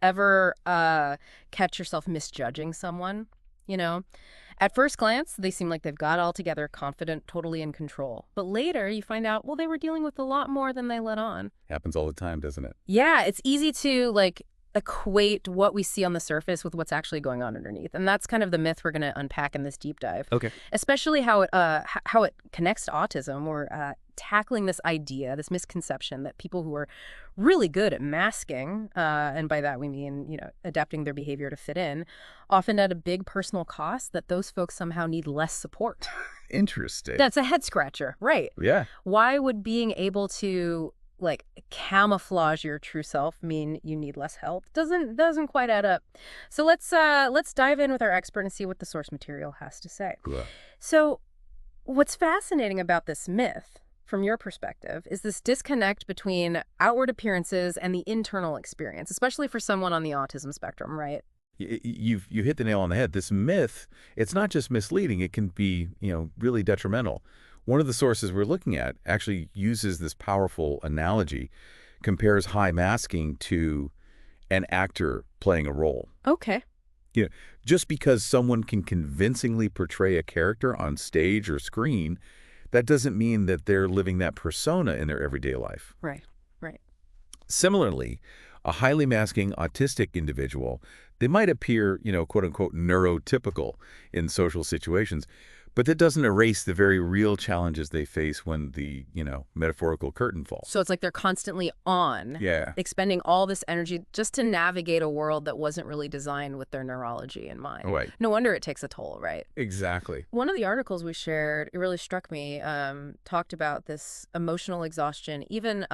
Ever catch yourself misjudging someone? You know, at first glance, they seem like they've got it all together, confident, totally in control. But later, you find out, well, they were dealing with a lot more than they let on. Happens all the time, doesn't it? Yeah, it's easy to equate what we see on the surface with what's actually going on underneath. And that's kind of the myth we're going to unpack in this deep dive, Okay. especially how it connects to autism. Or tackling this idea, this misconception that people who are really good at masking, and by that we mean, adapting their behavior to fit in, often at a big personal cost, that those folks somehow need less support. Interesting. That's a head scratcher, right? Yeah. Why would being able to camouflage your true self mean you need less help? Doesn't quite add up. So let's dive in with our expert and see what the source material has to say. Cool. So what's fascinating about this myth, from your perspective, is this disconnect between outward appearances and the internal experience, especially for someone on the autism spectrum, right? You hit the nail on the head. This myth, it's not just misleading, it can be, really detrimental. One of the sources we're looking at actually uses this powerful analogy, compares high masking to an actor playing a role. Okay. You know, just because someone can convincingly portray a character on stage or screen, that doesn't mean that they're living that persona in their everyday life. Right. Right. Similarly, a highly masking autistic individual, they might appear, quote unquote, neurotypical in social situations, but that doesn't erase the very real challenges they face when the, metaphorical curtain falls. So it's like they're constantly on, Yeah. expending all this energy just to navigate a world that wasn't really designed with their neurology in mind. Right. No wonder it takes a toll, right? Exactly. One of the articles we shared, it really struck me, talked about this emotional exhaustion, even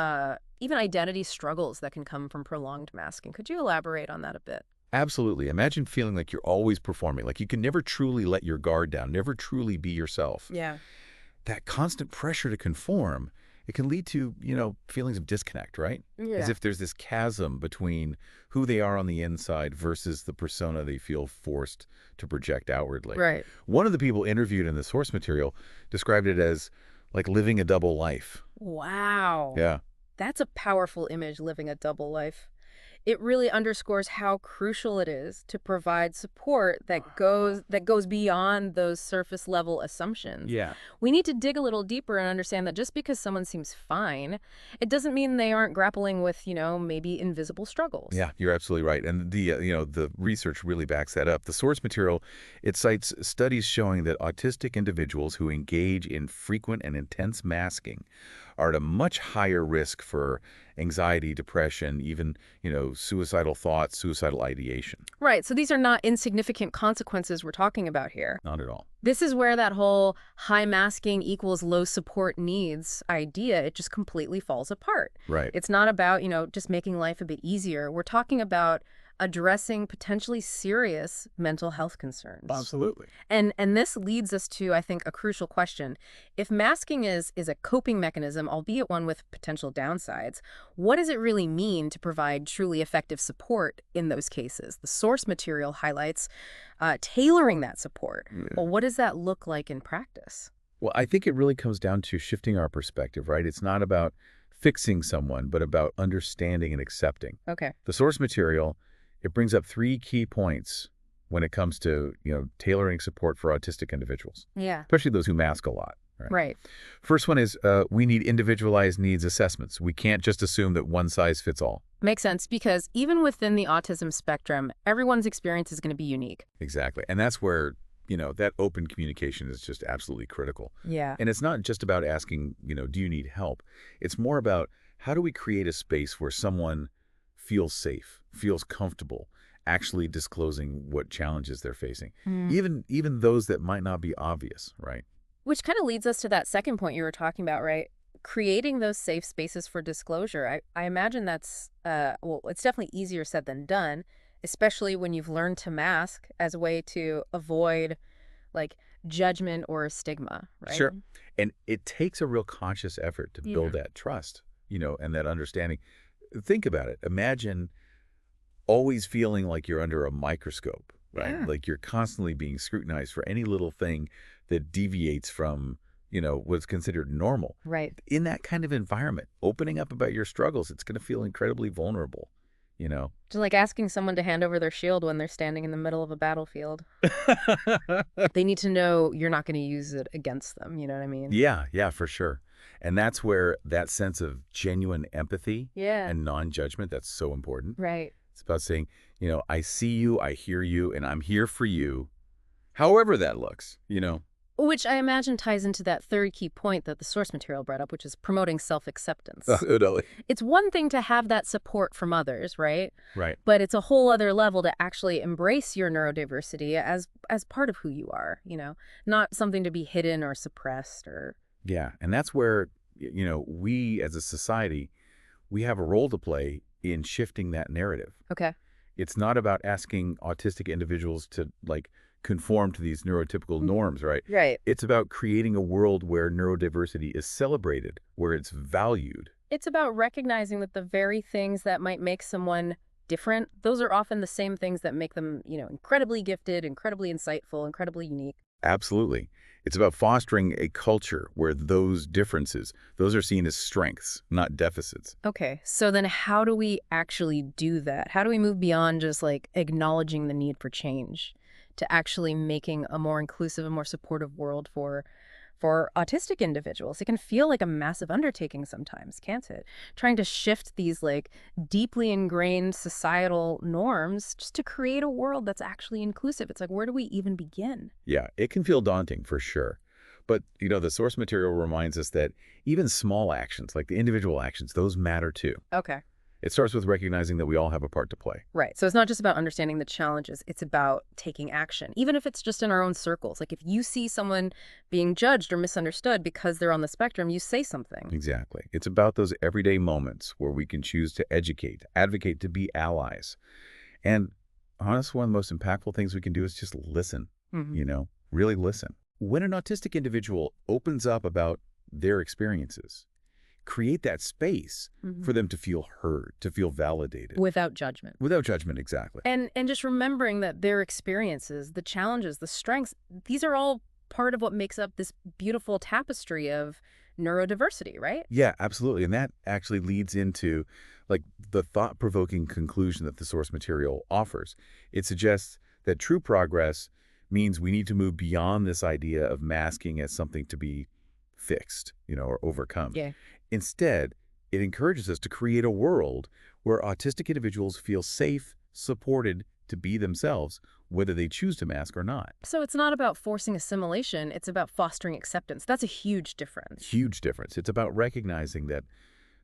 identity struggles that can come from prolonged masking. Could you elaborate on that a bit? Absolutely. Imagine feeling like you're always performing, like you can never truly let your guard down, never truly be yourself. Yeah. That constant pressure to conform, it can lead to, feelings of disconnect, right? As Yeah. if there's this chasm between who they are on the inside versus the persona they feel forced to project outwardly. Right. One of the people interviewed in the source material described it as like living a double life. Wow. Yeah. That's a powerful image, living a double life. It really underscores how crucial it is to provide support that goes beyond those surface level assumptions. Yeah. We need to dig a little deeper and understand that just because someone seems fine, it doesn't mean they aren't grappling with, maybe invisible struggles. Yeah, you're absolutely right. And the research really backs that up. The source material, it cites studies showing that autistic individuals who engage in frequent and intense masking are at a much higher risk for anxiety, depression, even, suicidal thoughts, suicidal ideation. Right. So these are not insignificant consequences we're talking about here. Not at all. This is where that whole high masking equals low support needs idea, it just completely falls apart. Right. It's not about, just making life a bit easier. We're talking about addressing potentially serious mental health concerns. Absolutely. And this leads us to, I think, a crucial question. If masking is a coping mechanism, albeit one with potential downsides, what does it really mean to provide truly effective support in those cases? The source material highlights tailoring that support. Yeah. Well, what does that look like in practice? Well, I think it really comes down to shifting our perspective, right? It's not about fixing someone, but about understanding and accepting. Okay. The source material, it brings up 3 key points when it comes to, tailoring support for autistic individuals, Yeah. especially those who mask a lot. Right. First one is we need individualized needs assessments. We can't just assume that one size fits all. Makes sense, because even within the autism spectrum, everyone's experience is going to be unique. Exactly. And that's where, that open communication is just absolutely critical. Yeah. And it's not just about asking, do you need help? It's more about how do we create a space where someone feels safe, feels comfortable, actually disclosing what challenges they're facing, even those that might not be obvious, right? Which kind of leads us to that second point you were talking about, right? Creating those safe spaces for disclosure. I imagine that's, it's definitely easier said than done, especially when you've learned to mask as a way to avoid judgment or stigma, right? Sure. And it takes a real conscious effort to build that trust, and that understanding. Think about it. Imagine always feeling like you're under a microscope, right? Yeah. Like you're constantly being scrutinized for any little thing that deviates from, what's considered normal. Right. In that kind of environment, opening up about your struggles, it's going to feel incredibly vulnerable. you know. Just like asking someone to hand over their shield when they're standing in the middle of a battlefield. They need to know you're not going to use it against them, you know what I mean? Yeah, yeah, for sure. And that's where that sense of genuine empathy Yeah. and non-judgment, that's so important. Right. It's about saying, I see you, I hear you, and I'm here for you, however that looks. Which I imagine ties into that third key point that the source material brought up, which is promoting self-acceptance. Totally. It's one thing to have that support from others, right? Right. But it's a whole other level to actually embrace your neurodiversity as part of who you are, not something to be hidden or suppressed or... Yeah, and that's where, we as a society, we have a role to play in shifting that narrative. Okay. It's not about asking autistic individuals to, like, conform to these neurotypical norms, right? Right. It's about creating a world where neurodiversity is celebrated, where it's valued. It's about recognizing that the very things that might make someone different, those are often the same things that make them, incredibly gifted, incredibly insightful, incredibly unique. Absolutely. It's about fostering a culture where those differences, those are seen as strengths, not deficits. Okay, so then how do we actually do that? How do we move beyond just like acknowledging the need for change to actually making a more inclusive and more supportive world for autistic individuals? It can feel like a massive undertaking sometimes, can't it? Trying to shift these like deeply ingrained societal norms just to create a world that's actually inclusive. It's like, where do we even begin? Yeah, it can feel daunting for sure. But, the source material reminds us that even small actions, like the individual actions, those matter too. Okay. It starts with recognizing that we all have a part to play. Right. So it's not just about understanding the challenges, it's about taking action, even if it's just in our own circles. Like if you see someone being judged or misunderstood because they're on the spectrum, you say something. Exactly. It's about those everyday moments where we can choose to educate, advocate, to be allies. And honestly, one of the most impactful things we can do is just listen, Hmm. really listen. When an autistic individual opens up about their experiences, create that space Hmm. for them to feel heard, to feel validated. Without judgment. Without judgment, exactly. And just remembering that their experiences, the challenges, the strengths, these are all part of what makes up this beautiful tapestry of neurodiversity, right? Yeah, absolutely. And that actually leads into like the thought-provoking conclusion that the source material offers. It suggests that true progress means we need to move beyond this idea of masking as something to be fixed, or overcome. Yeah. Instead, it encourages us to create a world where autistic individuals feel safe, supported to be themselves, whether they choose to mask or not. So it's not about forcing assimilation, it's about fostering acceptance. That's a huge difference. Huge difference. It's about recognizing that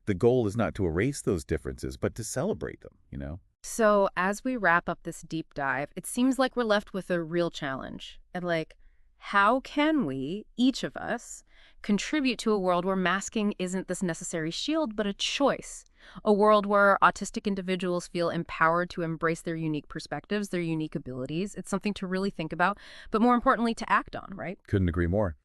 the goal is not to erase those differences, but to celebrate them. So as we wrap up this deep dive, it seems like we're left with a real challenge. And like, how can we, each of us, contribute to a world where masking isn't this necessary shield, but a choice? A world where autistic individuals feel empowered to embrace their unique perspectives, their unique abilities. It's something to really think about, but more importantly, to act on, right? Couldn't agree more.